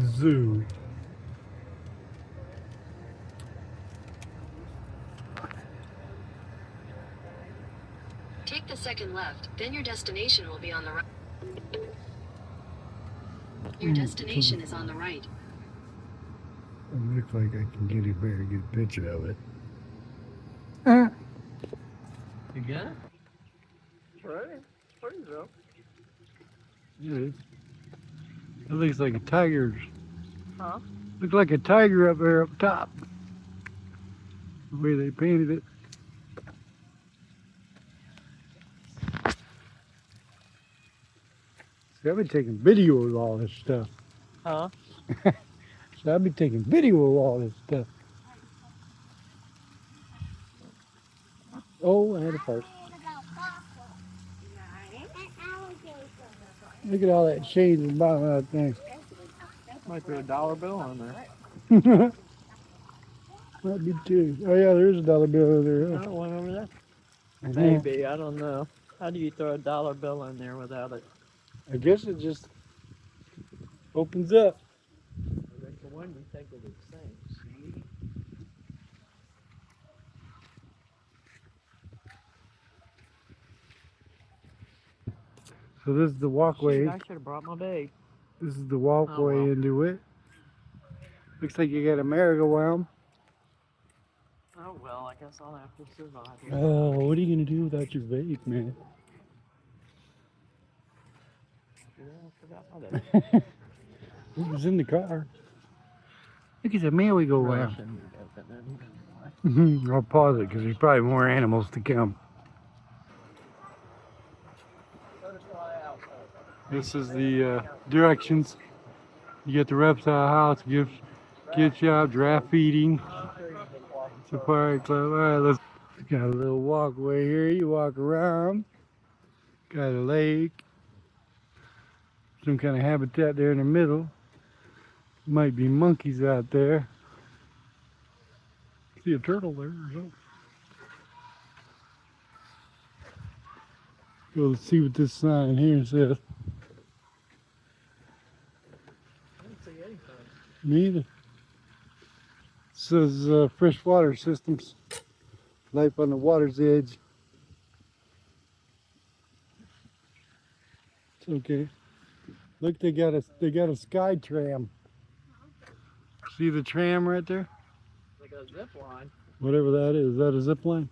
Zoo. Take the second left, then your destination will be on the right. Your destination is on the right. It looks like I can get a very good picture of it. You got it? Right. Pretty though. Yeah, it looks like a tiger. Huh? Looks like a tiger up there up top. The way they painted it. See, I've been taking video of all this stuff. Huh? So I've been taking video of all this stuff. Oh, I had a fart. Look at all that shade in the bottom of that thing. Might throw a dollar bill on there. Might be too. Oh yeah, there's a dollar bill over there. No, one over there. Huh? Maybe, I don't know. How do you throw a dollar bill in there without it? I guess it just opens up. That's the one you think of the same. See? So this is the walkway. Shoot, I should have brought my bag. This is the walkway Oh, well. into it. Looks like you got a merry-go-round. Oh well, I guess I'll have to survive. Oh, what are you gonna do without your vape, man? Yeah, I forgot my bag. It was in the car. Look, it's a merry-go-round. I'll pause it because there's probably more animals to come. This is the directions. You get the reptile house, gift shop, giraffe feeding, safari club. All right, let's got a little walkway here. You walk around. Got a lake. Some kind of habitat there in the middle. Might be monkeys out there. See a turtle there or something. Go let's see what this sign here says. I didn't see anything. Me either. It says freshwater systems. Life on the water's edge. It's okay. Look, they got a sky tram. See the tram right there? Like a zip line. Whatever that is. Is that a zip line?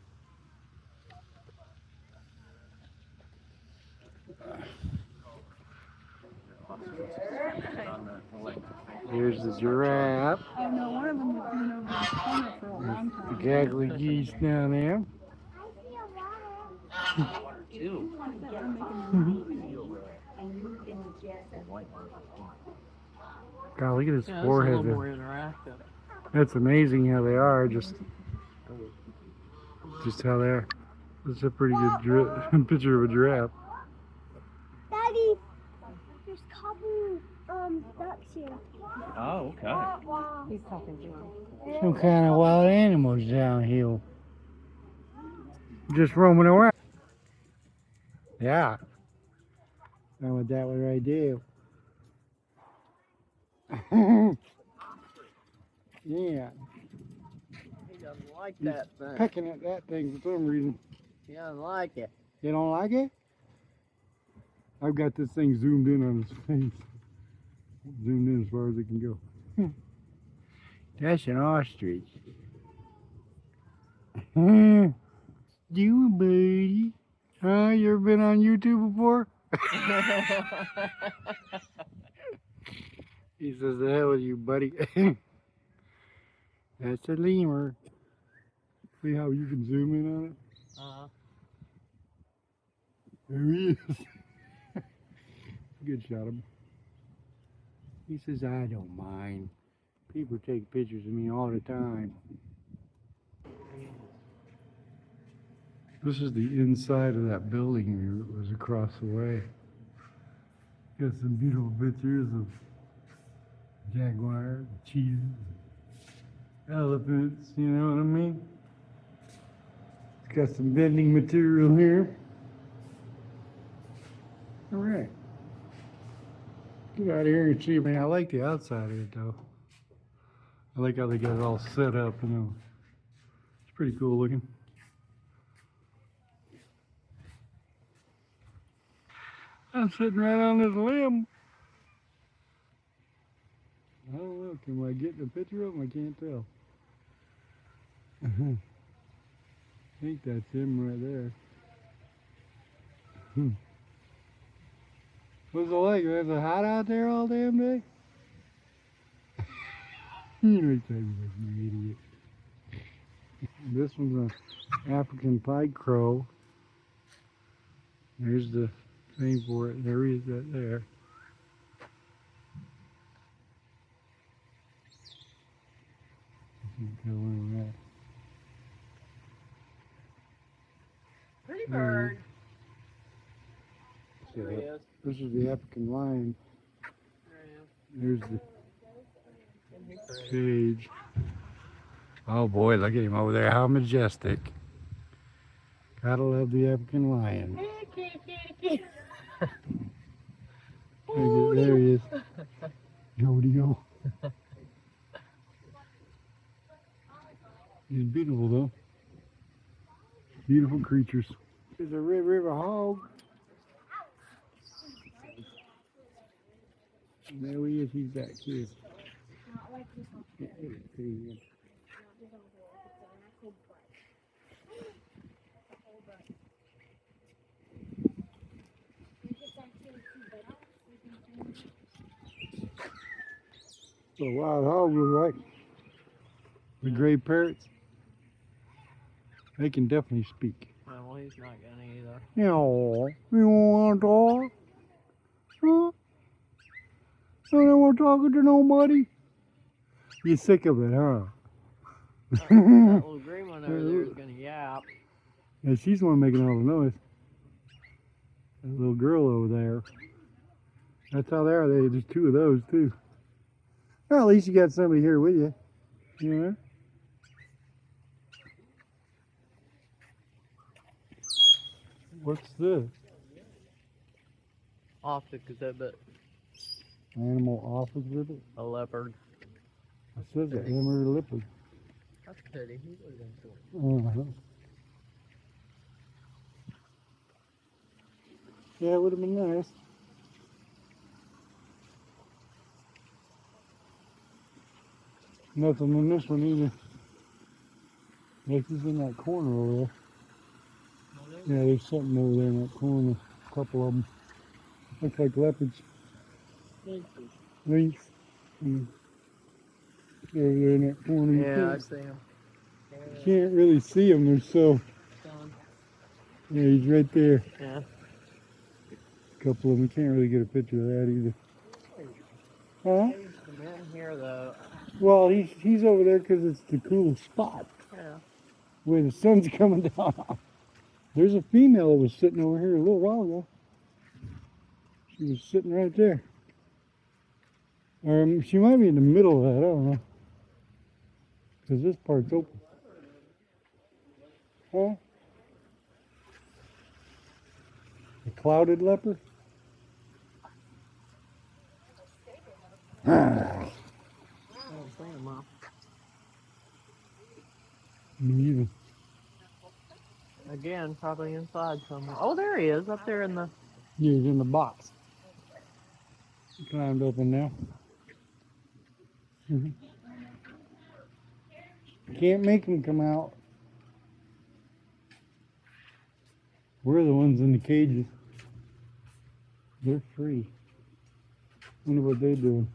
Here's the giraffe. Oh no, one of them was been over the corner for a long time. The gaggly geese down there. Ew. God, look at his Yeah, that's a forehead little there. more interactive. That's amazing how they are. Just how they are. This is a pretty good picture of a giraffe. Daddy, there's a couple ducks here. Oh, okay. He's talking to him. Some kind of wild animals down here. Just roaming around. Yeah. I want that one right there. Yeah. He doesn't like that thing. Pecking at that thing for some reason. He doesn't like it. You don't like it? I've got this thing zoomed in on his face. Zoomed in as far as it can go. That's an ostrich. You buddy. Huh? You ever been on YouTube before? He says, the hell with you, buddy. That's a lemur. See how you can zoom in on it? Uh-huh. There he is. Good shot of him. He says, I don't mind. People take pictures of me all the time. This is the inside of that building that was across the way. Got some beautiful pictures of jaguars, cheetahs, elephants, you know what I mean? It's got some bending material here. All right. Get out of here and see, man. I like the outside of it, though. I like how they got it all set up, you know. It's pretty cool looking. I'm sitting right on this limb. I don't know. Can I get a picture of him? I can't tell. I think that's him right there. What's it like? Is it hot out there all damn day? You know, you idiot. This one's an African pied crow. There's the thing for it. There he is right there. You can tell where we're at. Pretty bird. There he is. This is the African lion. There's the cage. Oh boy, look at him over there. How majestic. Gotta love the African lion. There he is. Yo. He's beautiful though. Beautiful creatures. There's a Red River hog. And there he is. He's back here. So wild hog was like the gray parrots. They can definitely speak. Well, he's not gonna either. You want to talk? Huh? You don't want talking to nobody? You're sick of it, huh? That little green one over there is gonna yap. Yeah, she's the one making all the noise. That little girl over there. That's how they are. There's two of those too. Well, at least you got somebody here with you. Yeah. What's this? Optic exhibit. Animal office exhibit? A leopard. It says an emerald leopard. That's pretty. He was into it. Uh-huh. Yeah, it would have been nice. Nothing in this one either. Like he's in that corner over there. Yeah, there's something over there in that corner. A couple of them. Looks like leopards. Lynx. Over there in that corner. Yeah, I see him. You can't really see them. They're so. Yeah, he's right there. Yeah. A couple of them. You can't really get a picture of that either. Huh? Maybe the man here though. Well, he's over there because it's the cool spot Yeah. where the sun's coming down. There's a female that was sitting over here a little while ago. She was sitting right there. Or she might be in the middle of that, I don't know. Because this part's open. Huh? A clouded leopard? Me either. Again, probably inside somewhere. Oh, there he is, up there in the... Yeah, he's in the box. He climbed open now. Can't make him come out. We're the ones in the cages. They're free. Wonder what they're doing.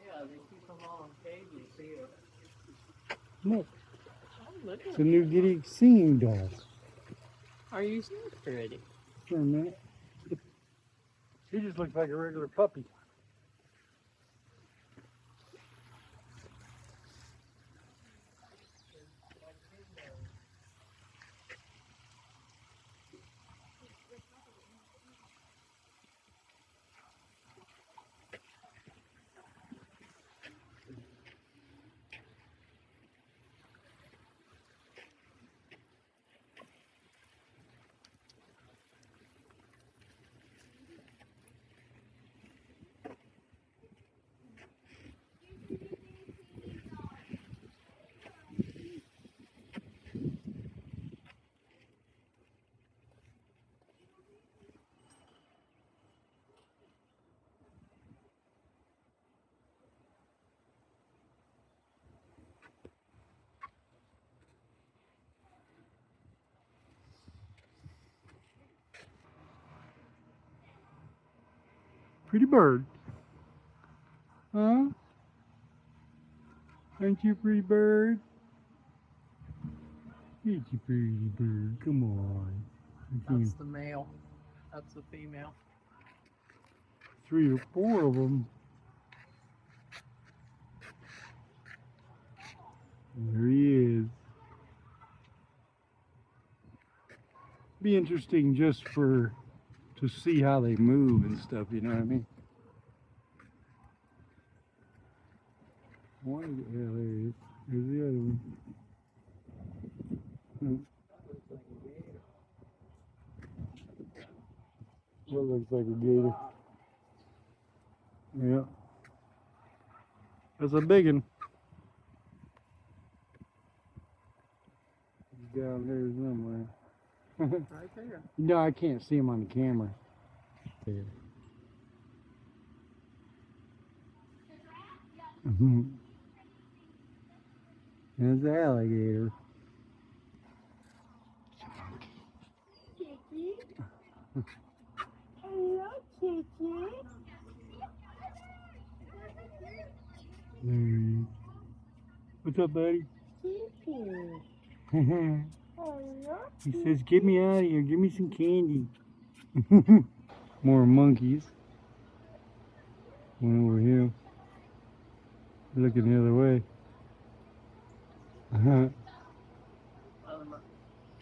Yeah, they keep them all in cages here. Look, Oh, look it's at a new Giddy singing dog. Are you so pretty? For a minute. He just looks like a regular puppy. Pretty bird. Huh? Aren't you a pretty bird? Ain't you pretty bird? Come on. That's the male. That's the female. 3 or 4 of them. There he is. Be interesting just to see how they move and stuff, you know what I mean? Why is it? Yeah, there he is. There's the other one. What looks like a gator? Yeah. That's a big one. He's down here somewhere. Right there. No, I can't see him on the camera. There's the alligator. Kiki. Hello, Kiki. There he is. What's up, buddy? Kiki. He Hello. says, get me out of here. Give me some candy. More monkeys. One over here. Looking the other way.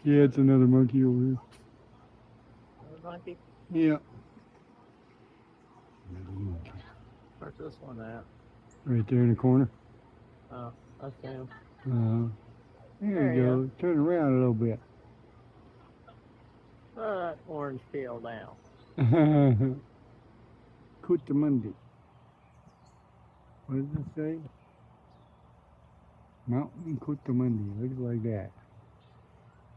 Yeah, it's another monkey over here. Another monkey? Yeah. Another monkey. Where's this one at? Right there in the corner. Oh, that's him. There you go. Turn around a little bit. Throw that orange peel down. Kutamundi. What does it say? Mountain Kutamundi. Looks like that.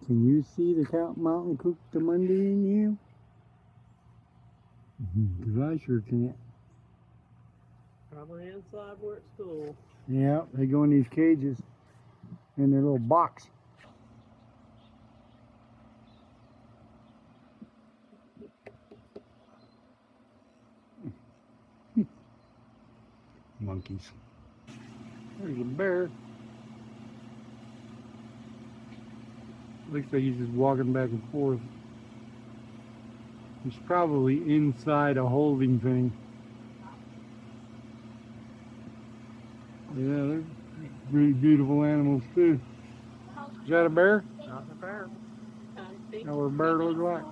Can you see the Mountain Kutamundi in you? Because I sure can't. Probably inside where it's cool. Yeah, they go in these cages in their little box. Monkeys. There's a bear. Looks like he's just walking back and forth. He's probably inside a holding thing. Yeah, they're really beautiful animals too. Is that a bear? Not a bear. Know what a bear looks like?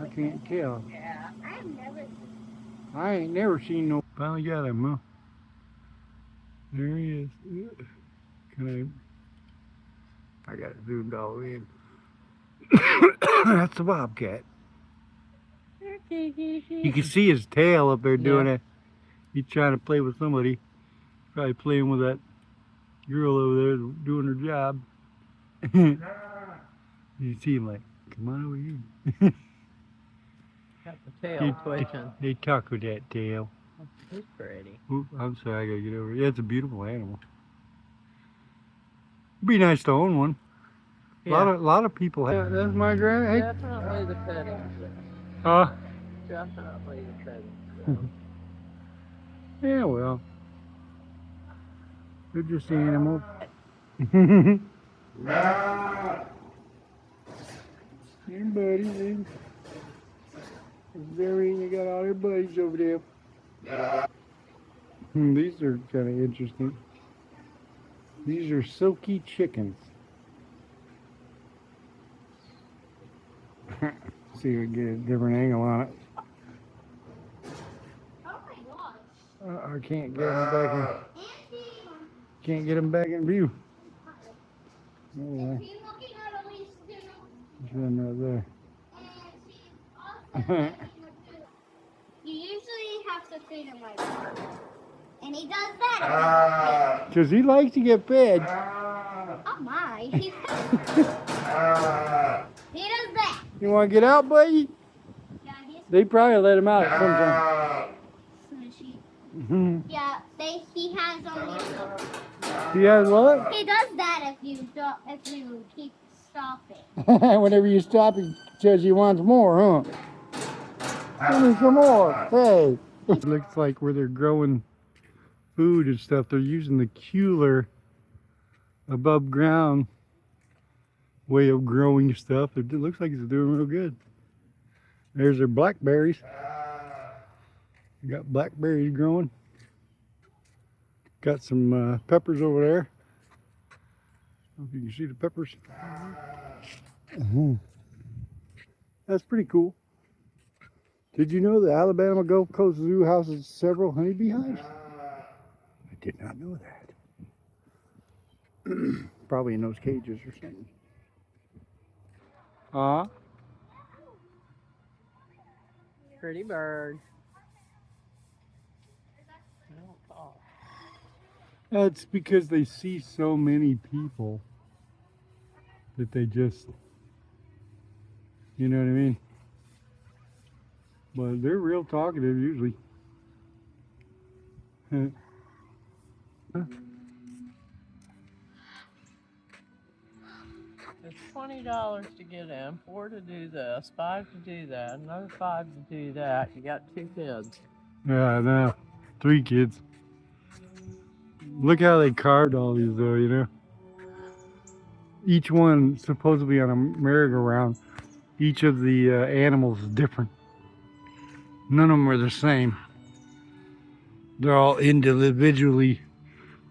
I can't tell. Yeah, I ain't never seen no. Finally got him, huh? There he is. Can I got it zoomed all in. That's the bobcat. You can see his tail up there doing it. He's trying to play with somebody. Probably playing with that girl over there doing her job. You see him like, come on over here. Got the tail twitching. They talk with that tail. He's pretty. Ooh, I'm sorry, I gotta get over it. Yeah, it's a beautiful animal. It'd be nice to own one. Yeah. A lot of people have. That's my granny. Hey. Definitely the petting. Definitely the petting. Yeah, well. They're just animals. Hey, buddies. They got all their buddies over there. These are kind of interesting. These are silky chickens. See if we can get a different angle on it. I can't get them back in. Can't get them back in view. Anyway, there's one right there. You usually have to feed him like that. And he does that. Because he likes to get fed. Oh my. He does that. You want to get out, buddy? Yeah, They probably let him out sometime. yeah, he has only. He has what? He does that if you keep stopping. Whenever you stop, he says he wants more, huh? Give me some more. Hey. It looks like where they're growing food and stuff, they're using the cooler above ground way of growing stuff. It looks like it's doing real good. There's their blackberries. You got blackberries growing. Got some peppers over there. I don't know if you can see the peppers. That's pretty cool. Did you know the Alabama Gulf Coast Zoo houses several honeybee hives? I did not know that. Probably in those cages or something. Pretty bird. Don't talk. That's because they see so many people that they just, you know what I mean? But they're real talkative usually. It's $20 to get in, $4 to do this, $5 to do that, another $5 to do that. You got 2 kids. Yeah, I know. 3 kids. Look how they carved all these though, you know? Each one supposedly on a merry-go-round. Each of the animals is different. None of them are the same. They're all individually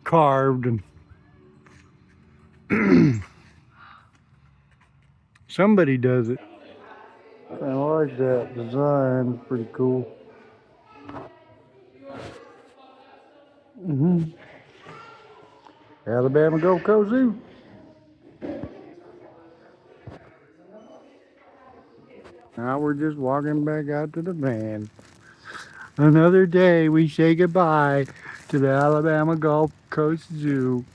carved and somebody does it. I like that design. It's pretty cool. Alabama Gulf Coast Zoo. Now we're just walking back out to the van. Another day we say goodbye to the Alabama Gulf Coast Zoo.